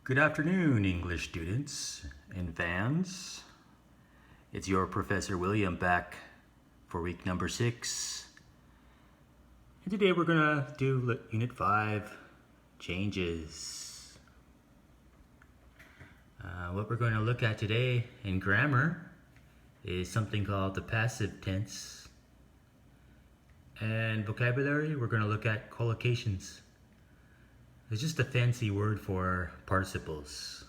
Good afternoon, English students and fans. It's your Professor William back for week number 6. And today we're going to do Unit 5, changes. What we're going to look at today in grammar is something called the passive tense. And vocabulary, we're going to look at collocations. It's just a fancy word for participles.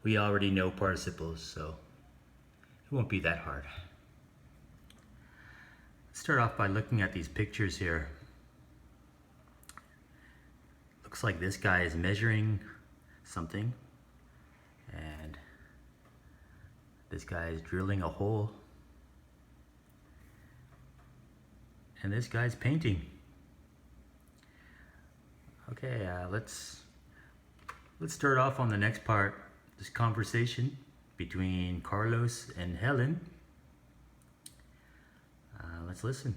We already know participles, so it won't be that hard. Let's start off by looking at these pictures here. Looks like this guy is measuring something, and this guy is drilling a hole, and this guy's painting. Okay, let's start off on the next part. This conversation between Carlos and Helen. Let's listen.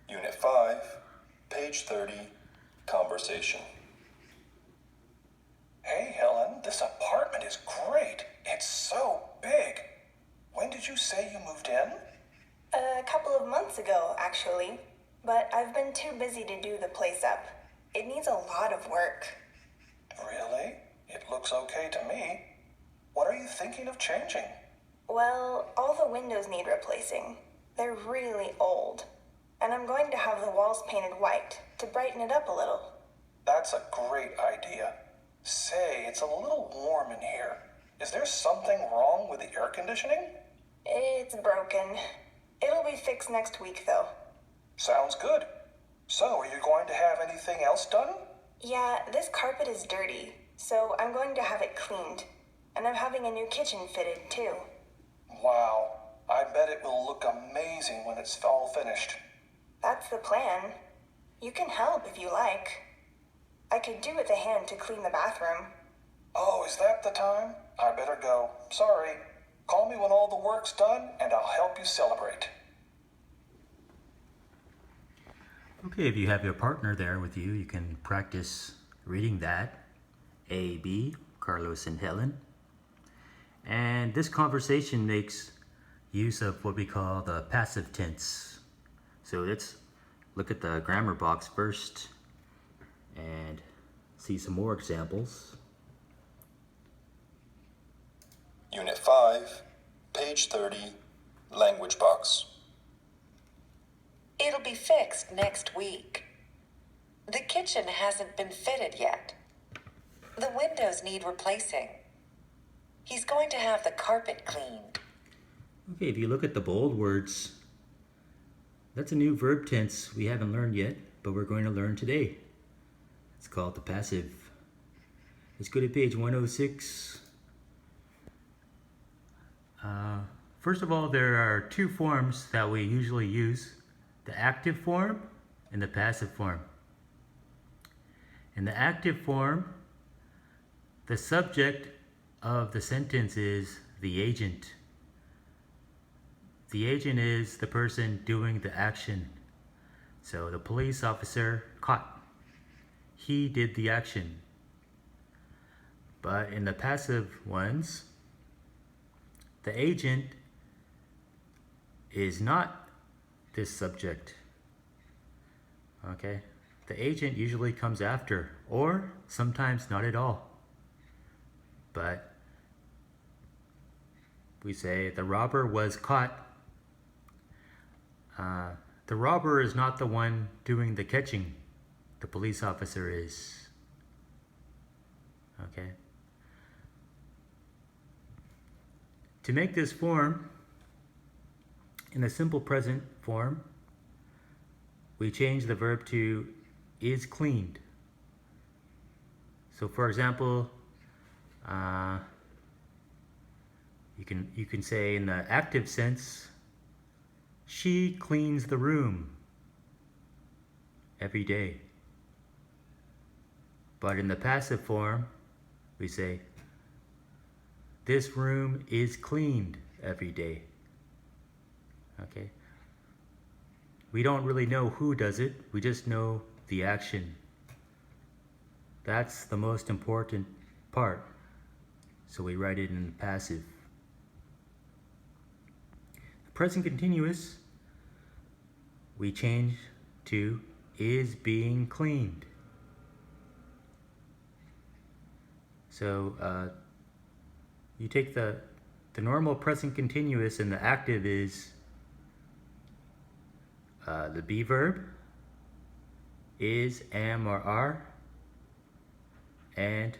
Unit 5, page 30, conversation. Hey, Helen, this apartment is great. It's so big. When did you say you moved in? A couple of months ago, actually. But I've been too busy to do the place up. It needs a lot of work. Really? It looks okay to me. What are you thinking of changing? Well, all the windows need replacing. They're really old. And I'm going to have the walls painted white to brighten it up a little. That's a great idea. Say, it's a little warm in here. Is there something wrong with the air conditioning? It's broken. It'll be fixed next week, though. Sounds good. So, are you going to have anything else done? Yeah, this carpet is dirty, so I'm going to have it cleaned. And I'm having a new kitchen fitted, too. Wow, I bet it will look amazing when it's all finished. That's the plan. You can help if you like. I could do with a hand to clean the bathroom. Oh, is that the time? I better go. Sorry. Call me when all the work's done, and I'll help you celebrate. Okay, if you have your partner there with you, you can practice reading that. A, B, Carlos and Helen. And this conversation makes use of what we call the passive tense. So let's look at the grammar box first and see some more examples. Unit 5, page 30, language box. It'll be fixed next week. The kitchen hasn't been fitted yet. The windows need replacing. He's going to have the carpet cleaned. Okay, if you look at the bold words, that's a new verb tense we haven't learned yet, but we're going to learn today. It's called the passive. Let's go to page 106. First of all, there are two forms that we usually use. The active form and the passive form. In the active form, the subject of the sentence is the agent. The agent is the person doing the action. So the police officer caught. He did the action. But in the passive ones, the agent is not this subject. Okay, the agent usually comes after, or sometimes not at all. But we say the robber was caught. The robber is not the one doing the catching. The police officer is. Okay. To make this form in the simple present form, we change the verb to is cleaned. So for example, you can say in the active sense, she cleans the room every day. But in the passive form, we say, this room is cleaned every day. Okay? We don't really know who does it, we just know the action. That's the most important part. So we write it in the passive. The present continuous, we change to is being cleaned. So you take the normal present continuous, and the active is the be verb, is, am, or are, and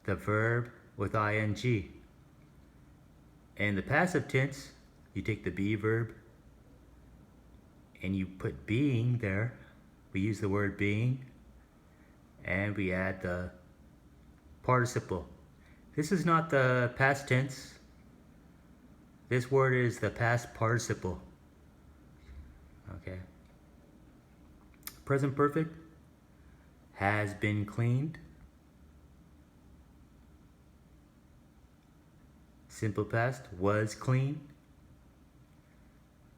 the verb with ing. And the passive tense, you take the be verb and you put being there. We use the word being, and we add the participle. This is not the past tense. This word is the past participle. Okay. Present perfect, has been cleaned. Simple past, was clean.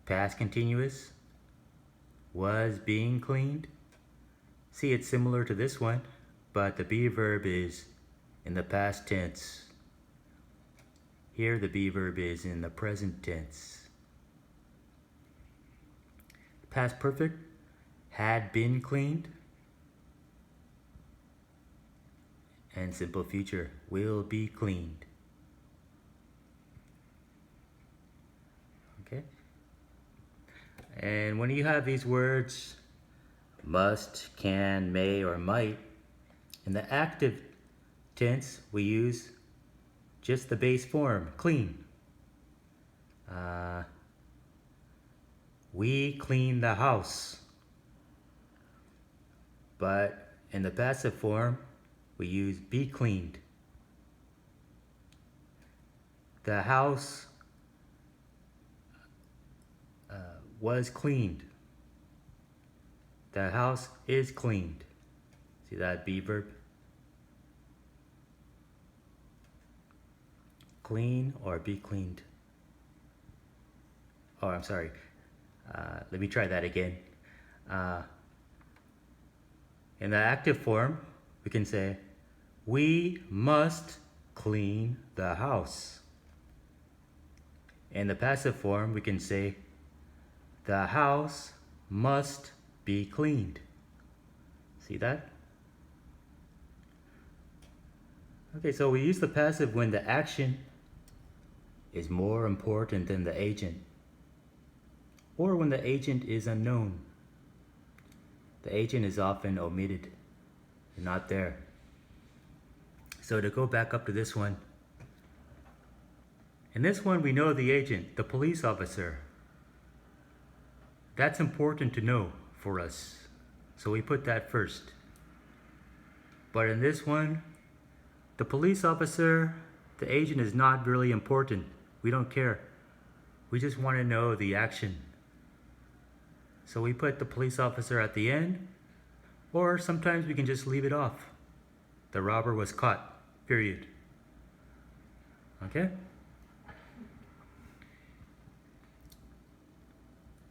Past continuous, was being cleaned. See, it's similar to this one, but the be verb is in the past tense. Here the be verb is in the present tense. Past perfect, had been cleaned. And simple future, will be cleaned. Okay? And when you have these words, must, can, may, or might, in the active tense, we use just the base form, clean. We clean the house. But in the passive form, we use be cleaned. The house was cleaned. The house is cleaned. See that be verb? Clean or be cleaned. Oh, I'm sorry. Let me try that again. In the active form, we can say, we must clean the house. In the passive form, we can say, the house must be cleaned. See that? Okay, so we use the passive when the action is more important than the agent, or when the agent is unknown. The agent is often omitted, not there. So to go back up to this one, in this one we know the agent, the police officer. That's important to know for us, so we put that first. But in this one, the police officer, the agent is not really important. We don't care. We just want to know the action. So we put the police officer at the end, or sometimes we can just leave it off. The robber was caught, period. Okay?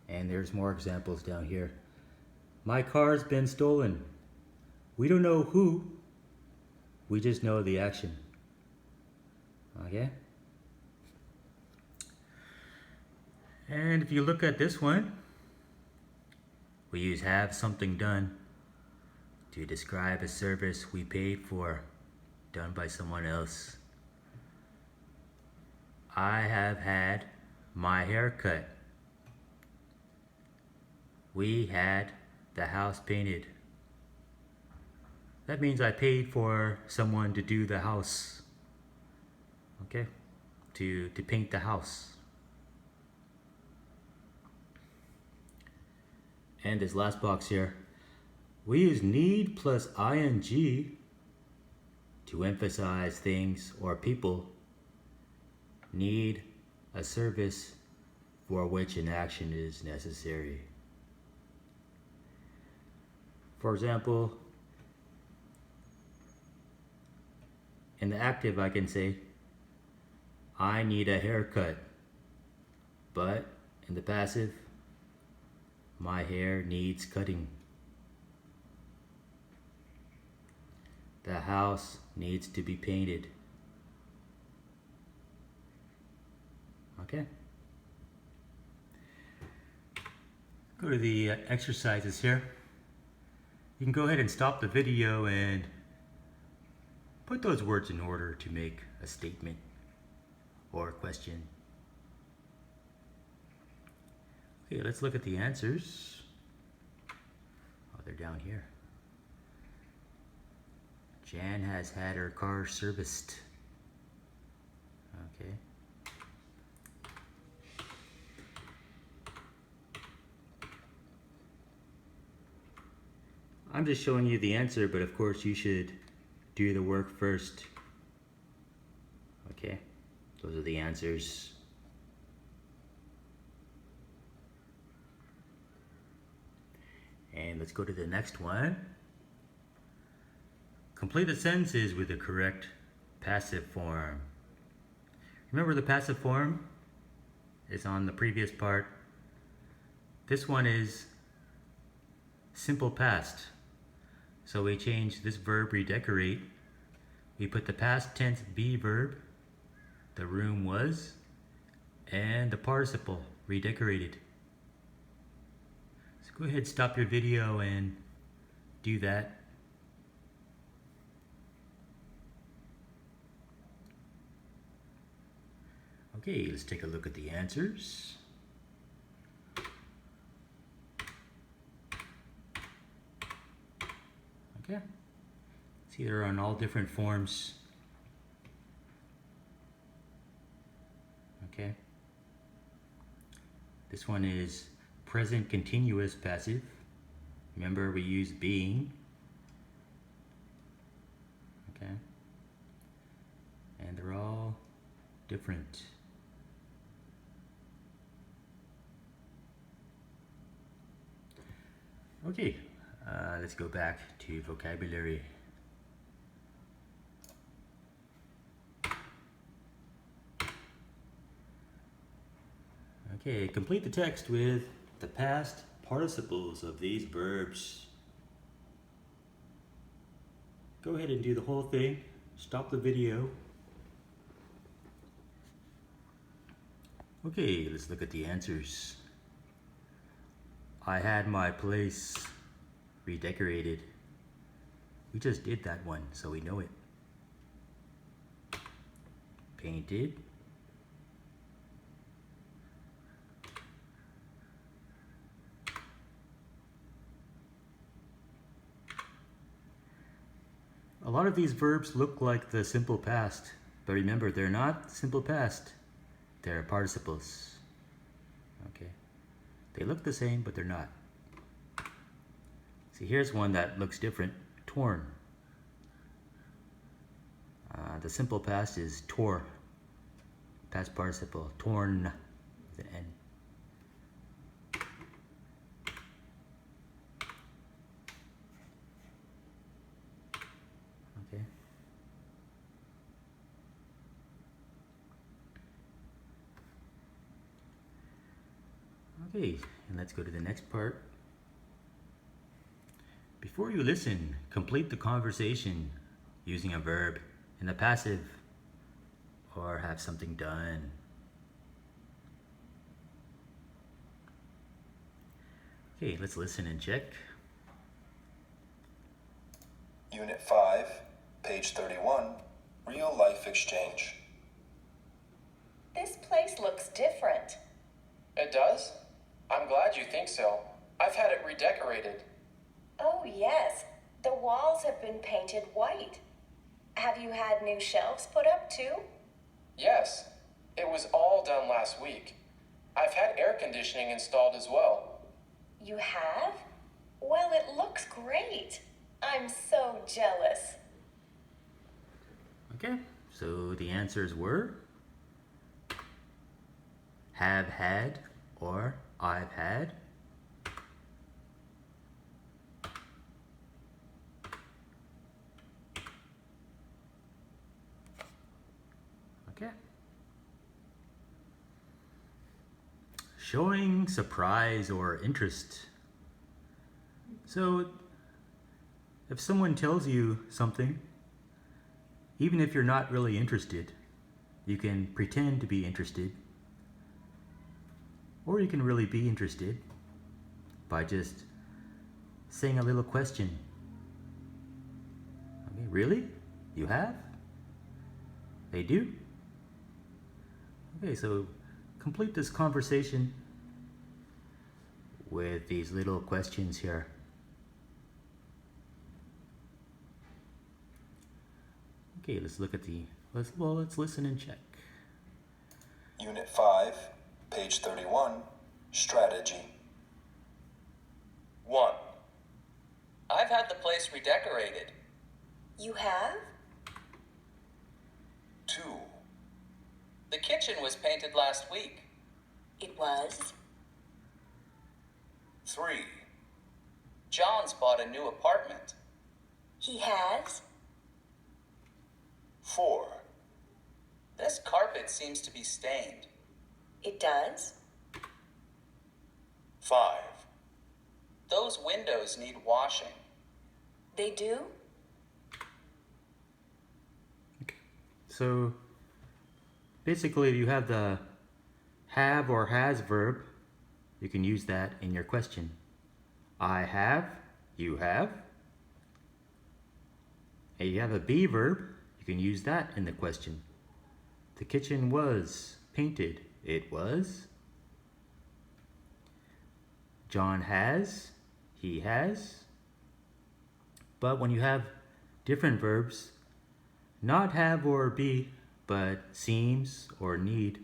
And there's more examples down here. My car's been stolen. We don't know who, we just know the action. Okay? And if you look at this one, we use have something done to describe a service we paid for, done by someone else. I have had my hair cut. We had the house painted. That means I paid for someone to do the house. Okay? To paint the house. And this last box here, we use need plus ing to emphasize things or people need a service for which an action is necessary. For example, in the active I can say, I need a haircut. But in the passive, my hair needs cutting. The house needs to be painted. Okay. Go to the exercises here. You can go ahead and stop the video and put those words in order to make a statement or a question. Okay, let's look at the answers. Oh, they're down here. Jan has had her car serviced. Okay. I'm just showing you the answer, but of course you should do the work first. Okay, those are the answers. And let's go to the next one. Complete the sentences with the correct passive form. Remember the passive form is on the previous part. This one is simple past. So we change this verb redecorate. We put the past tense be verb, the room was, and the participle redecorated. So go ahead, stop your video and do that. Okay, let's take a look at the answers. Okay, see they're on all different forms. Okay, this one is present continuous passive. Remember we use being. Okay, and they're all different. Okay, let's go back to vocabulary. Okay, complete the text with the past participles of these verbs. Go ahead and do the whole thing. Stop the video. Okay, let's look at the answers. I had my place redecorated. We just did that one, so we know it. Painted. A lot of these verbs look like the simple past, but remember, they're not simple past. They're participles. Okay. They look the same, but they're not. See, here's one that looks different. Torn. The simple past is tore. Past participle. Torn. With an N. Okay. Okay, and let's go to the next part. Before you listen, complete the conversation using a verb in the passive or have something done. Okay, let's listen and check. Unit 5, page 31, real life exchange. This place looks different. It does? I'm glad you think so. I've had it redecorated. Oh, yes. The walls have been painted white. Have you had new shelves put up too? Yes, it was all done last week. I've had air conditioning installed as well. You have? Well, it looks great. I'm so jealous. Okay, so the answers were have had or I've had. Okay. Showing surprise or interest. So if someone tells you something even if you're not really interested, you can pretend to be interested, or you can really be interested by just saying a little question. Okay, really? You have? They do? Okay, so complete this conversation with these little questions here. Okay, let's look at let's listen and check. Unit 5, page 31, strategy. 1. I've had the place redecorated. You have? 2, The kitchen was painted last week. It was? 3, John's bought a new apartment. He has? 4, This carpet seems to be stained. It does? 5, Those windows need washing. They do? So basically, if you have the have or has verb, you can use that in your question. I have, you have. And you have a be verb, you can use that in the question. The kitchen was painted, it was. John has, he has. But when you have different verbs, not have or be, but seems or need,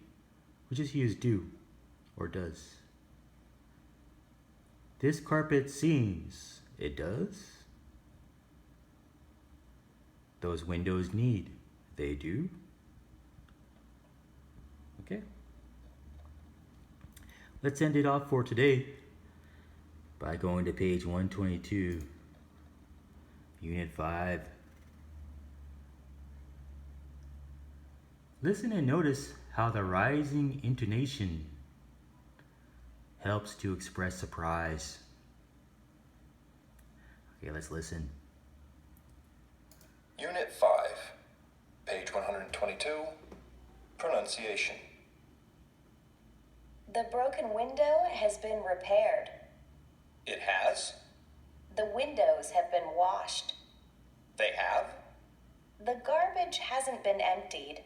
we just use do or does. This carpet seems, it does. Those windows need, they do. Okay. Let's end it off for today by going to page 122, Unit 5. Listen and notice how the rising intonation helps to express surprise. Okay, let's listen. Unit 5, page 122, pronunciation. The broken window has been repaired. It has? The windows have been washed. They have? The garbage hasn't been emptied.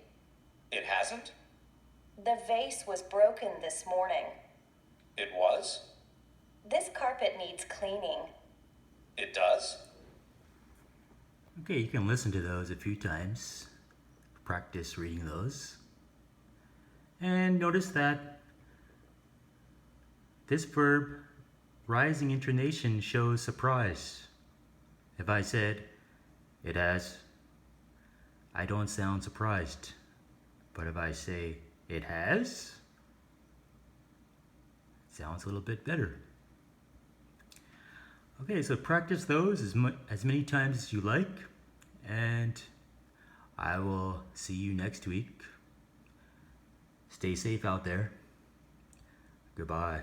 It hasn't? The vase was broken this morning. It was? This carpet needs cleaning. It does? Okay, you can listen to those a few times. Practice reading those. And notice that this verb, rising intonation, shows surprise. If I said, it has, I don't sound surprised. But if I say, it has, it sounds a little bit better. Okay, so practice those as many times as you like, and I will see you next week. Stay safe out there. Goodbye.